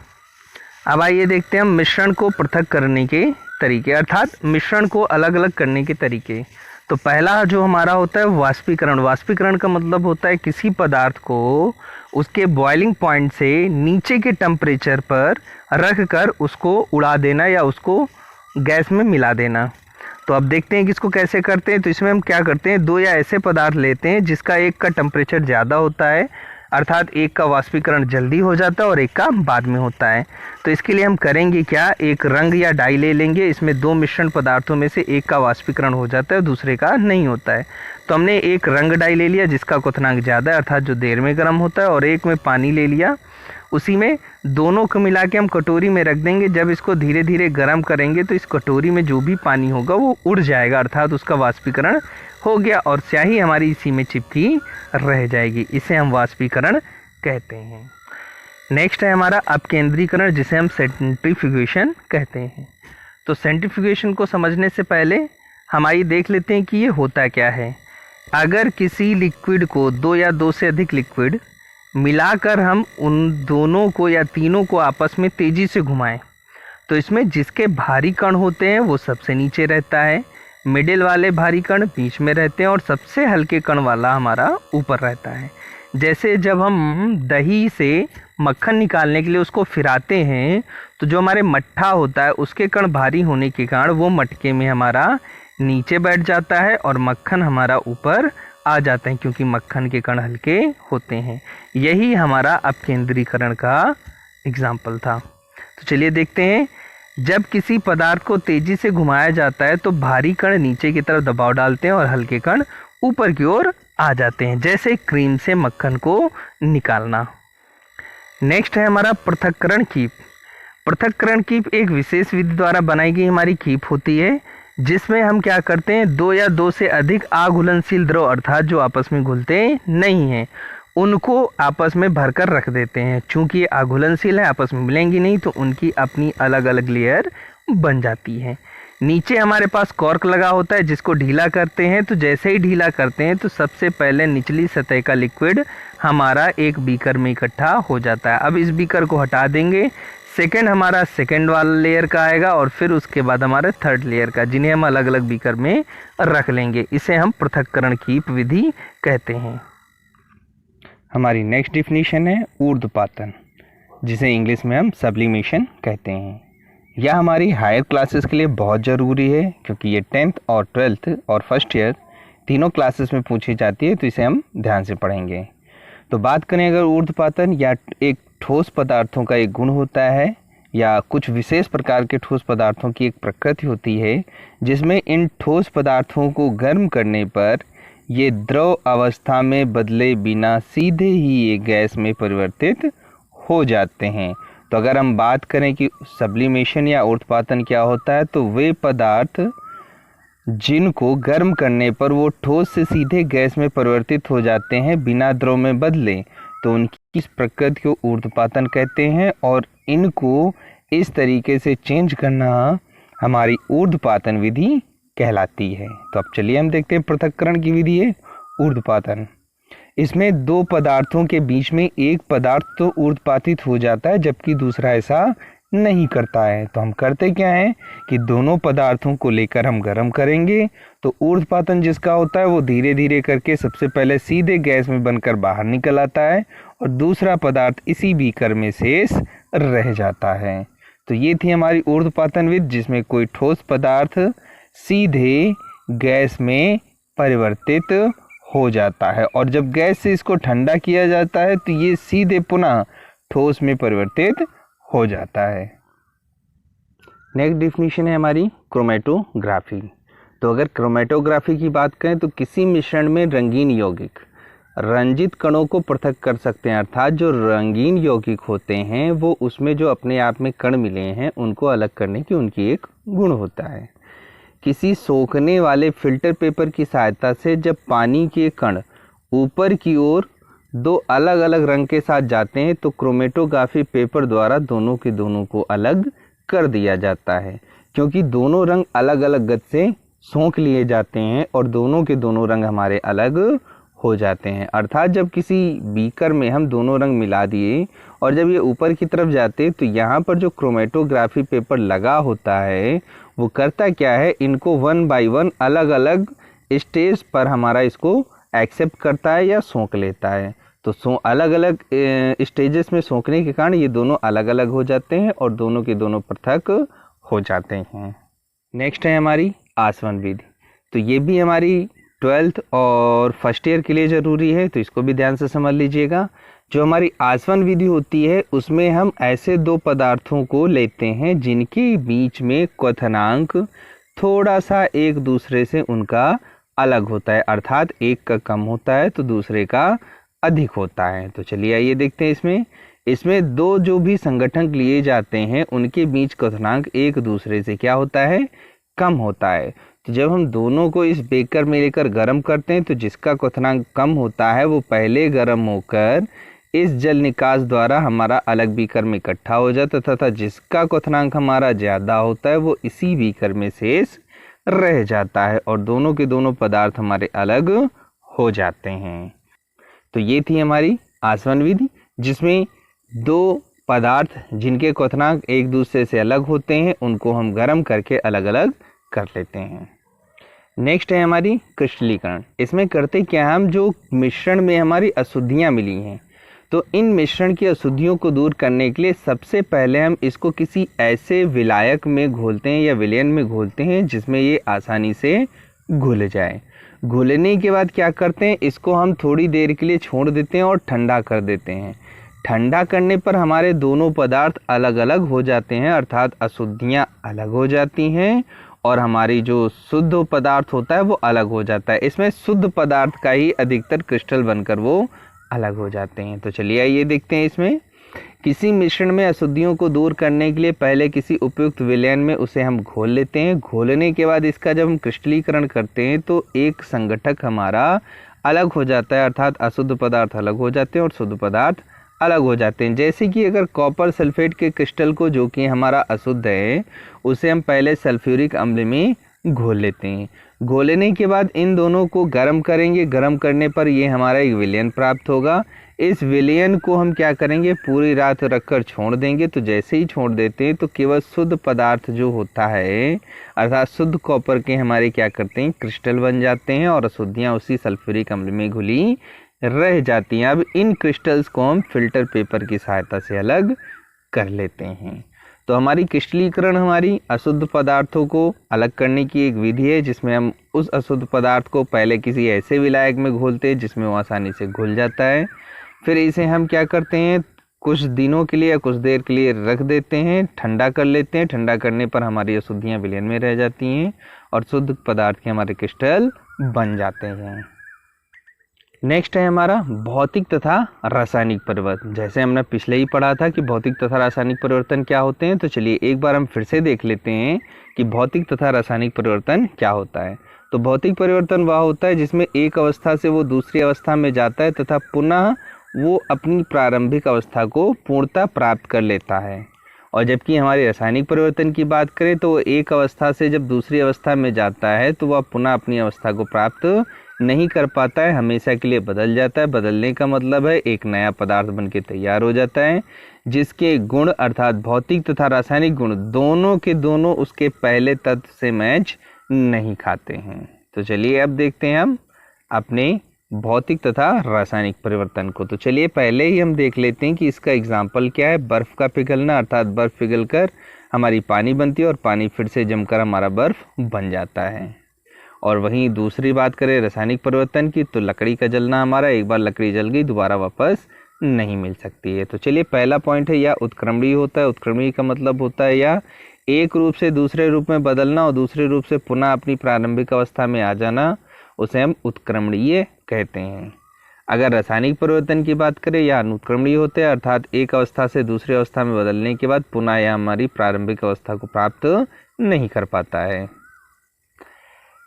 अब आइए देखते हैं हम मिश्रण को पृथक करने के तरीके, अर्थात मिश्रण को अलग अलग करने के तरीके। तो पहला जो हमारा होता है वाष्पीकरण। वाष्पीकरण का मतलब होता है किसी पदार्थ को उसके बॉइलिंग पॉइंट से नीचे के टेम्परेचर पर रख कर उसको उड़ा देना या उसको गैस में मिला देना। तो अब देखते हैं कि इसको कैसे करते हैं। तो इसमें हम क्या करते हैं, दो या ऐसे पदार्थ लेते हैं जिसका एक का टेम्परेचर ज़्यादा होता है, अर्थात एक का वाष्पीकरण जल्दी हो जाता है और एक का बाद में होता है। तो इसके लिए हम करेंगे क्या, एक रंग या डाई ले लेंगे, इसमें दो मिश्रण पदार्थों में से एक का वाष्पीकरण हो जाता है दूसरे का नहीं होता है। तो हमने एक रंग डाई ले लिया जिसका क्वथनांक ज़्यादा है, अर्थात जो देर में गर्म होता है, और एक में पानी ले लिया, उसी में दोनों को मिला के हम कटोरी में रख देंगे। जब इसको धीरे धीरे गर्म करेंगे तो इस कटोरी में जो भी पानी होगा वो उड़ जाएगा, अर्थात उसका वाष्पीकरण हो गया और स्याही हमारी इसी में चिपकी रह जाएगी। इसे हम वाष्पीकरण कहते हैं। नेक्स्ट है हमारा अपकेंद्रीकरण, जिसे हम सेंट्रीफ्यूगेशन कहते हैं। तो सेंट्रीफ्यूगेशन को समझने से पहले हम आइए देख लेते हैं कि ये होता क्या है। अगर किसी लिक्विड को दो या दो से अधिक लिक्विड मिलाकर हम उन दोनों को या तीनों को आपस में तेज़ी से घुमाएं तो इसमें जिसके भारी कण होते हैं वो सबसे नीचे रहता है, मिडिल वाले भारी कण बीच में रहते हैं और सबसे हल्के कण वाला हमारा ऊपर रहता है। जैसे जब हम दही से मक्खन निकालने के लिए उसको फिराते हैं तो जो हमारे मट्ठा होता है उसके कण भारी होने के कारण वो मटके में हमारा नीचे बैठ जाता है और मक्खन हमारा ऊपर आ जाते हैं, क्योंकि मक्खन के कण हल्के होते हैं। यही हमारा अपकेंद्रीकरण का एग्जाम्पल था। तो चलिए देखते हैं, जब किसी पदार्थ को तेजी से घुमाया जाता है तो भारी कण नीचे की तरफ दबाव डालते हैं और हल्के कण ऊपर की ओर आ जाते हैं, जैसे क्रीम से मक्खन को निकालना। नेक्स्ट है हमारा पृथक्करण कीप। पृथक्करण कीप एक विशेष विधि द्वारा बनाई गई हमारी कीप होती है, जिसमें हम क्या करते हैं, दो या दो से अधिक अघुलनशील द्रव अर्थात जो आपस में घुलते नहीं हैं उनको आपस में भरकर रख देते हैं। चूंकि ये अघुलनशील है, आपस में मिलेंगी नहीं, तो उनकी अपनी अलग अलग लेयर बन जाती है। नीचे हमारे पास कॉर्क लगा होता है जिसको ढीला करते हैं, तो जैसे ही ढीला करते हैं तो सबसे पहले निचली सतह का लिक्विड हमारा एक बीकर में इकट्ठा हो जाता है। अब इस बीकर को हटा देंगे, सेकेंड हमारा सेकेंड वाला लेयर का आएगा और फिर उसके बाद हमारे थर्ड लेयर का, जिन्हें हम अलग अलग बीकर में रख लेंगे। इसे हम पृथक्करण कीप विधि कहते हैं। हमारी नेक्स्ट डिफिनीशन है ऊर्ध्वपातन, जिसे इंग्लिश में हम सब्लिमेशन कहते हैं। यह हमारी हायर क्लासेस के लिए बहुत ज़रूरी है, क्योंकि ये 10th और 12th और फर्स्ट ईयर तीनों क्लासेस में पूछी जाती है, तो इसे हम ध्यान से पढ़ेंगे। तो बात करें अगर ऊर्ध्वपातन या एक ठोस पदार्थों का एक गुण होता है या कुछ विशेष प्रकार के ठोस पदार्थों की एक प्रकृति होती है, जिसमें इन ठोस पदार्थों को गर्म करने पर ये द्रव अवस्था में बदले बिना सीधे ही ये गैस में परिवर्तित हो जाते हैं। तो अगर हम बात करें कि सब्लिमेशन या ऊर्ध्वपातन क्या होता है, तो वे पदार्थ जिनको गर्म करने पर वो ठोस से सीधे गैस में परिवर्तित हो जाते हैं बिना द्रव में बदले, तो उनकी इस प्रकृति को ऊर्ध्वपातन कहते हैं और इनको इस तरीके से चेंज करना हमारी ऊर्ध्वपातन विधि कहलाती है। तो अब चलिए हम देखते हैं पृथक्करण की विधि है ऊर्ध्वपातन। इसमें दो पदार्थों के बीच में एक पदार्थ तो ऊर्ध्वपातित हो जाता है जबकि दूसरा ऐसा नहीं करता है। तो हम करते क्या है कि दोनों पदार्थों को लेकर हम गर्म करेंगे, तो ऊर्ध्वपातन जिसका होता है वो धीरे धीरे करके सबसे पहले सीधे गैस में बनकर बाहर निकल आता है और दूसरा पदार्थ इसी बीकर में शेष रह जाता है। तो ये थी हमारी ऊर्ध्वपातन विधि, जिसमें कोई ठोस पदार्थ सीधे गैस में परिवर्तित हो जाता है और जब गैस से इसको ठंडा किया जाता है तो ये सीधे पुनः ठोस में परिवर्तित हो जाता है। नेक्स्ट डिफिनीशन है हमारी क्रोमेटोग्राफी। तो अगर क्रोमेटोग्राफी की बात करें तो किसी मिश्रण में रंगीन यौगिक रंजित कणों को पृथक कर सकते हैं, अर्थात जो रंगीन यौगिक होते हैं वो उसमें जो अपने आप में कण मिले हैं उनको अलग करने की उनकी एक गुण होता है। किसी सोखने वाले फिल्टर पेपर की सहायता से जब पानी के कण ऊपर की ओर दो अलग अलग रंग के साथ जाते हैं तो क्रोमेटोग्राफी पेपर द्वारा दोनों के दोनों को अलग कर दिया जाता है, क्योंकि दोनों रंग अलग अलग गति से सोख लिए जाते हैं और दोनों के दोनों रंग हमारे अलग हो जाते हैं। अर्थात जब किसी बीकर में हम दोनों रंग मिला दिए और जब ये ऊपर की तरफ जाते तो यहाँ पर जो क्रोमेटोग्राफी पेपर लगा होता है वो करता क्या है, इनको 1 बाय 1 अलग अलग स्टेज पर हमारा इसको एक्सेप्ट करता है या सोख लेता है। तो अलग अलग स्टेजेस में सोखने के कारण ये दोनों अलग अलग हो जाते हैं और दोनों के दोनों पृथक हो जाते हैं। नेक्स्ट है हमारी आसवन विधि। तो ये भी हमारी 12th और फर्स्ट ईयर के लिए ज़रूरी है, तो इसको भी ध्यान से समझ लीजिएगा। जो हमारी आसवन विधि होती है उसमें हम ऐसे दो पदार्थों को लेते हैं जिनके बीच में क्वथनांक थोड़ा सा एक दूसरे से उनका अलग होता है, अर्थात एक का कम होता है तो दूसरे का अधिक होता है। तो चलिए आइए देखते हैं इसमें दो जो भी संगठन लिए जाते हैं उनके बीच क्वथनांक एक दूसरे से क्या होता है, कम होता है। तो जब हम दोनों को इस बेकर में लेकर गर्म करते हैं तो जिसका क्वथनांक कम होता है वो पहले गर्म होकर इस जल निकास द्वारा हमारा अलग बीकर में इकट्ठा हो जाता है तथा जिसका क्वथनांक हमारा ज़्यादा होता है वो इसी बीकर में शेष रह जाता है और दोनों के दोनों पदार्थ हमारे अलग हो जाते हैं। तो ये थी हमारी आसवन विधि, जिसमें दो पदार्थ जिनके क्वथनांक एक दूसरे से अलग होते हैं उनको हम गर्म करके अलग अलग कर लेते हैं। नेक्स्ट है हमारी क्रिस्टलीकरण। इसमें करते क्या, हम जो मिश्रण में हमारी अशुद्धियाँ मिली हैं तो इन मिश्रण की अशुद्धियों को दूर करने के लिए सबसे पहले हम इसको किसी ऐसे विलायक में घोलते हैं या विलयन में घोलते हैं जिसमें ये आसानी से घुल जाए। घुलने के बाद क्या करते हैं, इसको हम थोड़ी देर के लिए छोड़ देते हैं और ठंडा कर देते हैं। ठंडा करने पर हमारे दोनों पदार्थ अलग अलग हो जाते हैं, अर्थात अशुद्धियाँ अलग हो जाती हैं और हमारी जो शुद्ध पदार्थ होता है वो अलग हो जाता है। इसमें शुद्ध पदार्थ का ही अधिकतर क्रिस्टल बनकर वो अलग हो जाते हैं। तो चलिए आइए देखते हैं। इसमें किसी मिश्रण में अशुद्धियों को दूर करने के लिए पहले किसी उपयुक्त विलयन में उसे हम घोल लेते हैं। घोलने के बाद इसका जब हम क्रिस्टलीकरण करते हैं तो एक संगठक हमारा अलग हो जाता है, अर्थात अशुद्ध पदार्थ अलग हो जाते हैं और शुद्ध पदार्थ अलग हो जाते हैं। जैसे कि अगर कॉपर सल्फेट के क्रिस्टल को, जो कि हमारा अशुद्ध है, उसे हम पहले सल्फ्यूरिक अम्ल में घोल लेते हैं। घोलने के बाद इन दोनों को गर्म करेंगे। गर्म करने पर ये हमारा एक विलयन प्राप्त होगा। इस विलयन को हम क्या करेंगे, पूरी रात रखकर छोड़ देंगे। तो जैसे ही छोड़ देते हैं तो केवल शुद्ध पदार्थ जो होता है, अर्थात शुद्ध कॉपर के हमारे क्या करते हैं, क्रिस्टल बन जाते हैं और अशुद्धियाँ उसी सल्फ्यूरिक अम्ल में घुली रह जाती हैं। अब इन क्रिस्टल्स को हम फिल्टर पेपर की सहायता से अलग कर लेते हैं। तो हमारी क्रिस्टलीकरण हमारी अशुद्ध पदार्थों को अलग करने की एक विधि है, जिसमें हम उस अशुद्ध पदार्थ को पहले किसी ऐसे विलायक में घोलते हैं जिसमें वो आसानी से घुल जाता है। फिर इसे हम क्या करते हैं, कुछ दिनों के लिए या कुछ देर के लिए रख देते हैं, ठंडा कर लेते हैं। ठंडा करने पर हमारी अशुद्धियाँ विलयन में रह जाती हैं और शुद्ध पदार्थ के हमारे क्रिस्टल बन जाते हैं। नेक्स्ट है हमारा भौतिक तथा रासायनिक परिवर्तन। जैसे हमने पिछले ही पढ़ा था कि भौतिक तथा रासायनिक परिवर्तन क्या होते हैं, तो चलिए एक बार हम फिर से देख लेते हैं कि भौतिक तथा रासायनिक परिवर्तन क्या होता है। तो भौतिक परिवर्तन वह होता है जिसमें एक अवस्था से वो दूसरी अवस्था में जाता है तथा पुनः वो अपनी प्रारंभिक अवस्था को पूर्णतः प्राप्त कर लेता है। और जबकि हमारे रासायनिक परिवर्तन की बात करें तो एक अवस्था से जब दूसरी अवस्था में जाता है तो वह पुनः अपनी अवस्था को प्राप्त नहीं कर पाता है, हमेशा के लिए बदल जाता है। बदलने का मतलब है एक नया पदार्थ बनके तैयार हो जाता है जिसके गुण अर्थात भौतिक तथा रासायनिक गुण दोनों के दोनों उसके पहले तत्व से मैच नहीं खाते हैं। तो चलिए अब देखते हैं हम अपने भौतिक तथा रासायनिक परिवर्तन को। तो चलिए पहले ही हम देख लेते हैं कि इसका एग्जाम्पल क्या है। बर्फ़ का पिघलना, अर्थात बर्फ़ पिघलकर हमारी पानी बनती है और पानी फिर से जमकर हमारा बर्फ़ बन जाता है। और वहीं दूसरी बात करें रासायनिक परिवर्तन की, तो लकड़ी का जलना हमारा, एक बार लकड़ी जल गई दोबारा वापस नहीं मिल सकती है। तो चलिए पहला पॉइंट है या उत्क्रमणीय होता है। उत्क्रमणीय का मतलब होता है या एक रूप से दूसरे रूप में बदलना और दूसरे रूप से पुनः अपनी प्रारंभिक अवस्था में आ जाना, उसे हम उत्क्रमणीय कहते हैं। अगर रासायनिक परिवर्तन की बात करें या अनुत्क्रमणीय होते हैं, अर्थात एक अवस्था से दूसरी अवस्था में बदलने के बाद पुनः यह हमारी प्रारंभिक अवस्था को प्राप्त नहीं कर पाता है।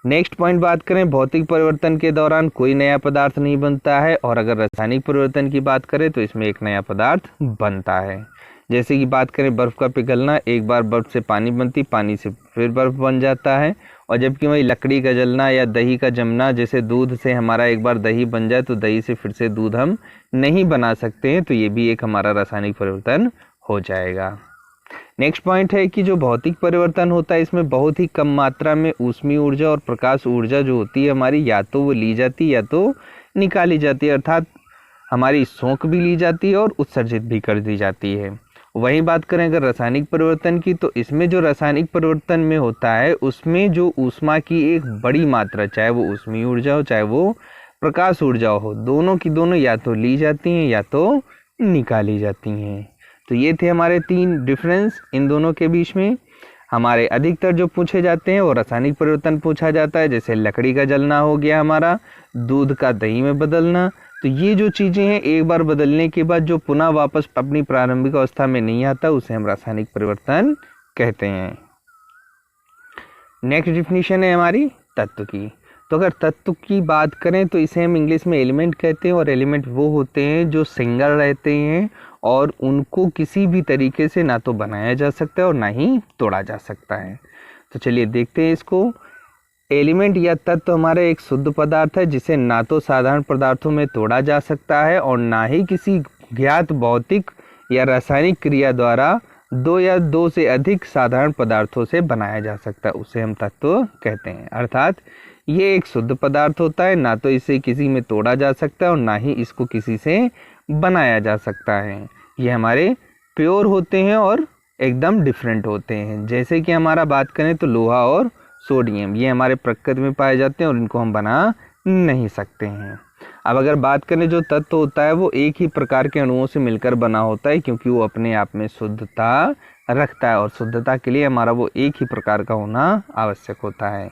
नेक्स्ट पॉइंट बात करें, भौतिक परिवर्तन के दौरान कोई नया पदार्थ नहीं बनता है और अगर रासायनिक परिवर्तन की बात करें तो इसमें एक नया पदार्थ बनता है। जैसे कि बात करें बर्फ़ का पिघलना, एक बार बर्फ़ से पानी बनती, पानी से फिर बर्फ़ बन जाता है। और जबकि वही लकड़ी का जलना या दही का जमना, जैसे दूध से हमारा एक बार दही बन जाए तो दही से फिर से दूध हम नहीं बना सकते हैं, तो ये भी एक हमारा रासायनिक परिवर्तन हो जाएगा। नेक्स्ट पॉइंट है कि जो भौतिक परिवर्तन होता है इसमें बहुत ही कम मात्रा में ऊष्मीय ऊर्जा और प्रकाश ऊर्जा जो होती है हमारी, या तो वो ली जाती है या तो निकाली जाती है, अर्थात हमारी सोख भी ली जाती है और उत्सर्जित भी कर दी जाती है। वहीं बात करें अगर रासायनिक परिवर्तन की, तो इसमें जो रासायनिक परिवर्तन में होता है उसमें जो ऊष्मा की एक बड़ी मात्रा, चाहे वो ऊष्मीय ऊर्जा हो चाहे वो प्रकाश ऊर्जा हो, दोनों की दोनों या तो ली जाती हैं या तो निकाली जाती हैं। तो ये थे हमारे 3 डिफरेंस इन दोनों के बीच में। हमारे अधिकतर जो पूछे जाते हैं वो रासायनिक परिवर्तन पूछा जाता है, जैसे लकड़ी का जलना हो गया हमारा, दूध का दही में बदलना। तो ये जो चीज़ें हैं एक बार बदलने के बाद जो पुनः वापस अपनी प्रारंभिक अवस्था में नहीं आता, उसे हम रासायनिक परिवर्तन कहते हैं। नेक्स्ट डिफिनीशन है हमारी तत्व की। तो अगर तत्व की बात करें तो इसे हम इंग्लिश में एलिमेंट कहते हैं और एलिमेंट वो होते हैं जो सिंगल रहते हैं और उनको किसी भी तरीके से ना तो बनाया जा सकता है और ना ही तोड़ा जा सकता है। तो चलिए देखते हैं इसको। एलिमेंट या तत्व हमारा एक शुद्ध पदार्थ है जिसे ना तो साधारण पदार्थों में तोड़ा जा सकता है और ना ही किसी ज्ञात भौतिक या रासायनिक क्रिया द्वारा दो या दो से अधिक साधारण पदार्थों से बनाया जा सकता है, उसे हम तत्व कहते हैं। अर्थात ये एक शुद्ध पदार्थ होता है, ना तो इसे किसी में तोड़ा जा सकता है और ना ही इसको किसी से बनाया जा सकता है। ये हमारे प्योर होते हैं और एकदम डिफरेंट होते हैं। जैसे कि हमारा बात करें तो लोहा और सोडियम, ये हमारे प्रकृति में पाए जाते हैं और इनको हम बना नहीं सकते हैं। अब अगर बात करें जो तत्व होता है वो एक ही प्रकार के अणुओं से मिलकर बना होता है, क्योंकि वो अपने आप में शुद्धता रखता है और शुद्धता के लिए हमारा वो एक ही प्रकार का होना आवश्यक होता है।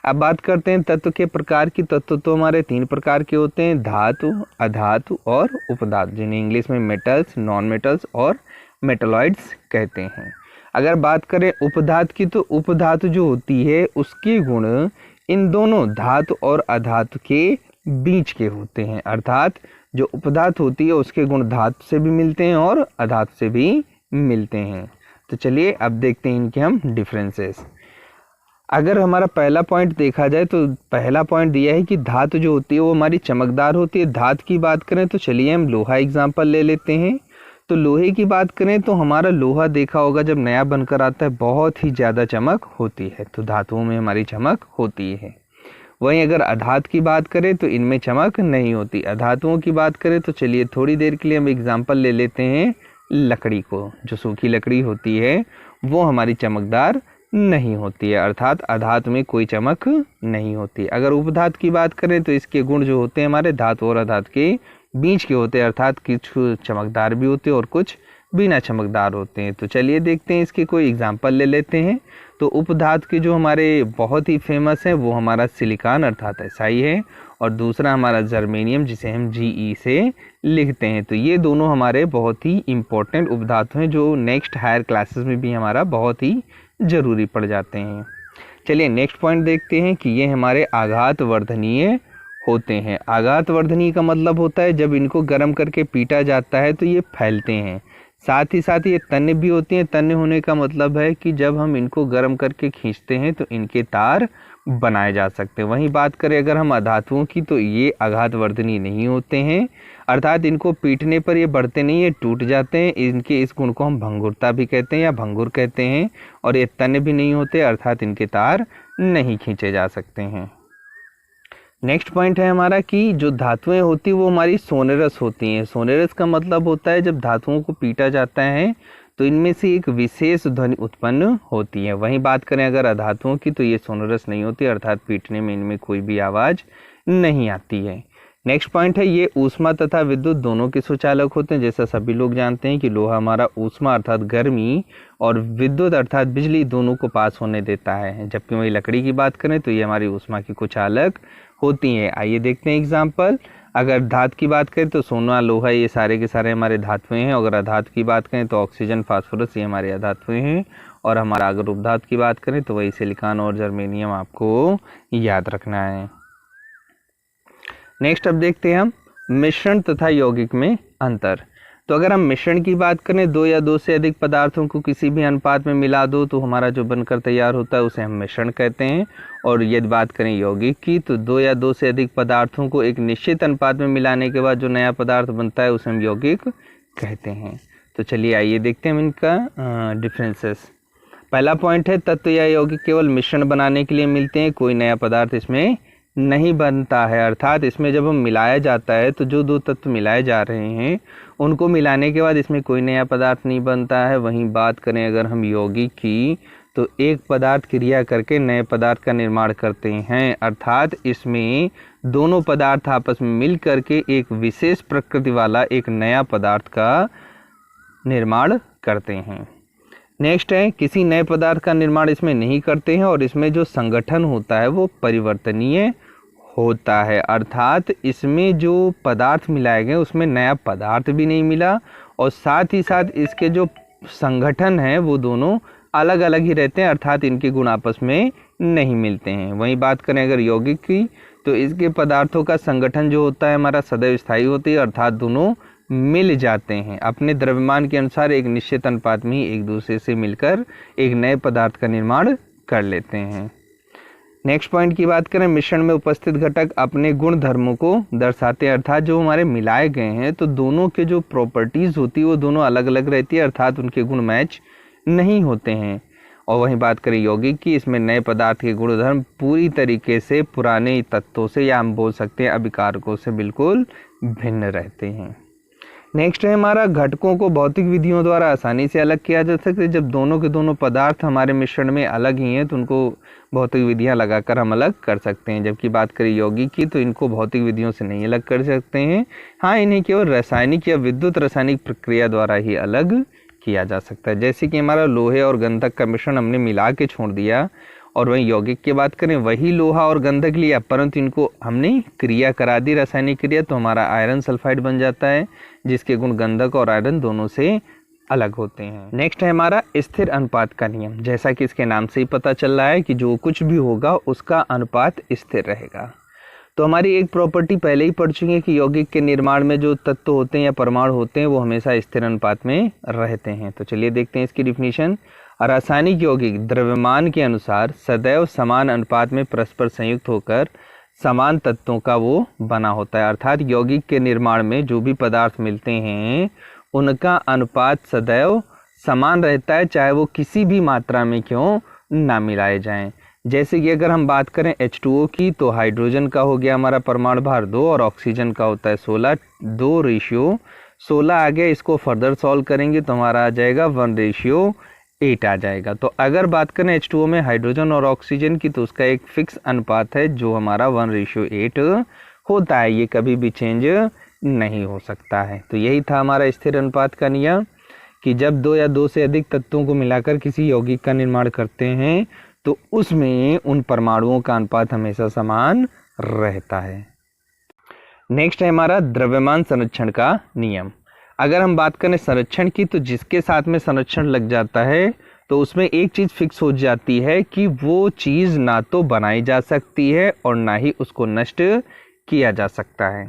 अब बात करते हैं तत्व के प्रकार की। तत्व तो हमारे 3 प्रकार के होते हैं, धातु, अधातु और उपधातु, जिन्हें इंग्लिश में मेटल्स, नॉन मेटल्स और मेटलॉइड्स कहते हैं। अगर बात करें उपधातु की, तो उपधातु जो होती है उसके गुण इन दोनों धातु और अधातु के बीच के होते हैं। अर्थात जो उपधातु होती है उसके गुण धातु से भी मिलते हैं और अधातु से भी मिलते हैं। तो चलिए अब देखते हैं इनके हम डिफरेंसेस। अगर हमारा पहला पॉइंट देखा जाए तो पहला पॉइंट दिया है कि धातु जो होती है वो हमारी चमकदार होती है। धातु की बात करें तो चलिए हम लोहा एग्जाम्पल ले लेते हैं। तो लोहे की बात करें तो हमारा लोहा देखा होगा जब नया बनकर आता है बहुत ही ज़्यादा चमक होती है, तो धातुओं में हमारी चमक होती है। वहीं अगर अधातु की बात करें तो इनमें चमक नहीं होती। अधातुओं की बात करें तो चलिए थोड़ी देर के लिए हम एग्जाम्पल ले लेते हैं लकड़ी को। जो सूखी लकड़ी होती है वो हमारी चमकदार नहीं होती है, अर्थात अधातु में कोई चमक नहीं होती। अगर उपधातु की बात करें तो इसके गुण जो होते हैं हमारे धातु और अधातु के बीच के होते हैं, अर्थात कुछ चमकदार भी होते हैं और कुछ बिना चमकदार होते हैं। तो चलिए देखते हैं इसके कोई एग्जाम्पल ले लेते हैं। तो उपधातु के जो हमारे बहुत ही फेमस है वो हमारा सिलिकॉन अर्थात SI है, और दूसरा हमारा जर्मेनियम जिसे हम GE से लिखते हैं। तो ये दोनों हमारे बहुत ही इम्पोर्टेंट उपधातु हैं जो नेक्स्ट हायर क्लासेस में भी हमारा बहुत ही ज़रूरी पड़ जाते हैं। चलिए नेक्स्ट पॉइंट देखते हैं कि ये हमारे आघात वर्धनीय होते हैं। आघात वर्धनीय का मतलब होता है जब इनको गर्म करके पीटा जाता है तो ये फैलते हैं। साथ ही साथ ये तन्य भी होती हैं। तन्य होने का मतलब है कि जब हम इनको गर्म करके खींचते हैं तो इनके तार बनाए जा सकते हैं। वहीं बात करें अगर हम अधातुओं की तो ये आघात वर्धनीय नहीं होते हैं, अर्थात इनको पीटने पर ये बढ़ते नहीं, ये टूट जाते हैं। इनके इस गुण को हम भंगुरता भी कहते हैं या भंगुर कहते हैं। और ये तन्य भी नहीं होते, अर्थात इनके तार नहीं खींचे जा सकते हैं। नेक्स्ट पॉइंट है हमारा कि जो धातुएं होती हैं वो हमारी सोनेरस होती हैं। सोनेरस का मतलब होता है जब धातुओं को पीटा जाता है तो इनमें से एक विशेष ध्वनि उत्पन्न होती है। वहीं बात करें अगर अधातुओं की तो ये सोनेरस नहीं होती, अर्थात पीटने में इनमें कोई भी आवाज़ नहीं आती है। नेक्स्ट पॉइंट है ये ऊष्मा तथा विद्युत दोनों के सुचालक होते हैं। जैसा सभी लोग जानते हैं कि लोहा हमारा ऊष्मा अर्थात गर्मी और विद्युत अर्थात बिजली दोनों को पास होने देता है, जबकि वही लकड़ी की बात करें तो ये हमारी ऊष्मा की कुचालक होती हैं। आइए देखते हैं एग्जाम्पल। अगर धातु की बात करें तो सोना, लोहा ये सारे के सारे हमारे धातुएं हैं। अगर अधातु की बात करें तो ऑक्सीजन, फास्फोरस ये हमारे अधातुएं हैं। और हमारा अगर उपधातु की बात करें तो वही सिलिकॉन और जर्मेनियम आपको याद रखना है। नेक्स्ट अब देखते हैं हम मिश्रण तथा यौगिक में अंतर। तो अगर हम मिश्रण की बात करें, दो या दो से अधिक पदार्थों को किसी भी अनुपात में मिला दो तो हमारा जो बनकर तैयार होता है उसे हम मिश्रण कहते हैं। और यदि बात करें यौगिक की तो दो या दो से अधिक पदार्थों को एक निश्चित अनुपात में मिलाने के बाद जो नया पदार्थ बनता है उसे हम यौगिक कहते हैं। तो चलिए आइए देखते हैं इनका डिफरेंसेस। पहला पॉइंट है तत्व या यौगिक केवल मिश्रण बनाने के लिए मिलते हैं, कोई नया पदार्थ इसमें नहीं बनता है। अर्थात इसमें जब हम मिलाया जाता है तो जो दो तत्व मिलाए जा रहे हैं उनको मिलाने के बाद इसमें कोई नया पदार्थ नहीं बनता है। वहीं बात करें अगर हम यौगिक की तो एक पदार्थ क्रिया करके नए पदार्थ का निर्माण करते हैं, अर्थात इसमें दोनों पदार्थ आपस में मिल करके एक विशेष प्रकृति वाला एक नया पदार्थ का निर्माण करते हैं। नेक्स्ट है किसी नए पदार्थ का निर्माण इसमें नहीं करते हैं और इसमें जो संगठन होता है वो परिवर्तनीय होता है, अर्थात इसमें जो पदार्थ मिलाए गए उसमें नया पदार्थ भी नहीं मिला और साथ ही साथ इसके जो संगठन है वो दोनों अलग अलग ही रहते हैं, अर्थात इनके गुण आपस में नहीं मिलते हैं। वहीं बात करें अगर यौगिक की तो इसके पदार्थों का संगठन जो होता है हमारा सदैव स्थायी होती है, अर्थात दोनों मिल जाते हैं अपने द्रव्यमान के अनुसार एक निश्चित अनुपात में ही एक दूसरे से मिलकर एक नए पदार्थ का निर्माण कर लेते हैं। नेक्स्ट पॉइंट की बात करें, मिश्रण में उपस्थित घटक अपने गुण धर्मों को दर्शाते हैं, अर्थात जो हमारे मिलाए गए हैं तो दोनों के जो प्रॉपर्टीज़ होती है वो दोनों अलग अलग रहती है, अर्थात उनके गुण मैच नहीं होते हैं। और वहीं बात करें यौगिक की, इसमें नए पदार्थ के गुणधर्म पूरी तरीके से पुराने तत्वों से या हम बोल सकते हैं अभिकारकों से बिल्कुल भिन्न रहते हैं। नेक्स्ट है हमारा, घटकों को भौतिक विधियों द्वारा आसानी से अलग किया जा सकता है। जब दोनों के दोनों पदार्थ हमारे मिश्रण में अलग ही हैं तो उनको भौतिक विधियां लगाकर हम अलग कर सकते हैं। जबकि बात करें यौगिक की तो इनको भौतिक विधियों से नहीं अलग कर सकते हैं, हाँ इन्हें केवल रासायनिक या विद्युत रासायनिक प्रक्रिया द्वारा ही अलग किया जा सकता है। जैसे कि हमारा लोहे और गंधक का मिश्रण हमने मिला के छोड़ दिया, और वहीं यौगिक की बात करें वही लोहा और गंधक लिया परंतु इनको हमने क्रिया करा दी, रासायनिक क्रिया, तो हमारा आयरन सल्फाइड बन जाता है जिसके गुण गंधक और आयरन दोनों से अलग होते हैं। नेक्स्ट है हमारा स्थिर अनुपात का नियम। जैसा कि इसके नाम से ही पता चल रहा है कि जो कुछ भी होगा उसका अनुपात स्थिर रहेगा। तो हमारी एक प्रॉपर्टी पहले ही पढ़ चुकी है कि यौगिक के निर्माण में जो तत्व होते हैं या परमाणु होते हैं वो हमेशा स्थिर अनुपात में रहते हैं। तो चलिए देखते हैं इसकी डिफिनीशन। रासायनिक यौगिक द्रव्यमान के अनुसार सदैव समान अनुपात में परस्पर संयुक्त होकर समान तत्वों का वो बना होता है, अर्थात यौगिक के निर्माण में जो भी पदार्थ मिलते हैं उनका अनुपात सदैव समान रहता है, चाहे वो किसी भी मात्रा में क्यों ना मिलाए जाएं। जैसे कि अगर हम बात करें H2O की तो हाइड्रोजन का हो गया हमारा परमाणु भार 2 और ऑक्सीजन का होता है 16, 2:16 आ गया। इसको फर्दर सॉल्व करेंगे तो हमारा आ जाएगा 1:8 आ जाएगा। तो अगर बात करें H2O में हाइड्रोजन और ऑक्सीजन की तो उसका एक फिक्स अनुपात है जो हमारा 1:8 होता है, ये कभी भी चेंज नहीं हो सकता है। तो यही था हमारा स्थिर अनुपात का नियम कि जब 2 या 2 से अधिक तत्वों को मिलाकर किसी यौगिक का निर्माण करते हैं तो उसमें उन परमाणुओं का अनुपात हमेशा समान रहता है। नेक्स्ट है हमारा द्रव्यमान संरक्षण का नियम। अगर हम बात करें संरक्षण की तो जिसके साथ में संरक्षण लग जाता है तो उसमें एक चीज़ फिक्स हो जाती है कि वो चीज़ ना तो बनाई जा सकती है और ना ही उसको नष्ट किया जा सकता है।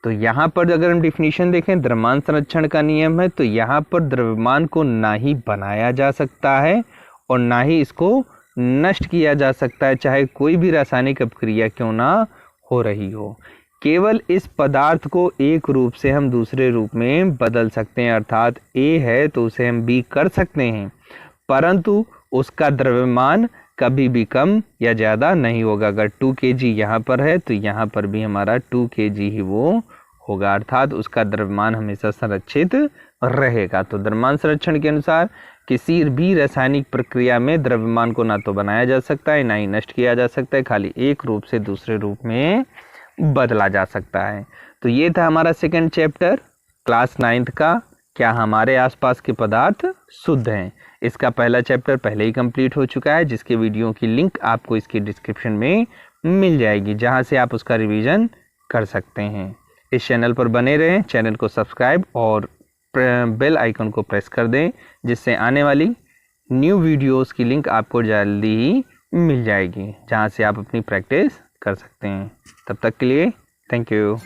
तो यहाँ पर अगर हम डिफिनीशन देखें द्रव्यमान संरक्षण का नियम है तो यहाँ पर द्रव्यमान को ना ही बनाया जा सकता है और ना ही इसको नष्ट किया जा सकता है, चाहे कोई भी रासायनिक अपक्रिया क्यों ना हो रही हो। केवल इस पदार्थ को एक रूप से हम दूसरे रूप में बदल सकते हैं, अर्थात A है तो उसे हम B कर सकते हैं परंतु उसका द्रव्यमान कभी भी कम या ज़्यादा नहीं होगा। अगर 2 kg यहाँ पर है तो यहाँ पर भी हमारा 2 kg ही वो होगा, अर्थात उसका द्रव्यमान हमेशा संरक्षित रहेगा। तो द्रव्यमान संरक्षण के अनुसार किसी भी रासायनिक प्रक्रिया में द्रव्यमान को ना तो बनाया जा सकता है ना ही नष्ट किया जा सकता है, खाली एक रूप से दूसरे रूप में बदला जा सकता है। तो ये था हमारा सेकंड चैप्टर क्लास 9th का, क्या हमारे आसपास के पदार्थ शुद्ध हैं। इसका पहला चैप्टर पहले ही कंप्लीट हो चुका है जिसके वीडियो की लिंक आपको इसकी डिस्क्रिप्शन में मिल जाएगी जहां से आप उसका रिवीजन कर सकते हैं। इस चैनल पर बने रहें, चैनल को सब्सक्राइब और बेल आइकन को प्रेस कर दें जिससे आने वाली न्यू वीडियोस की लिंक आपको जल्दी ही मिल जाएगी जहां से आप अपनी प्रैक्टिस कर सकते हैं। तब तक के लिए थैंक यू।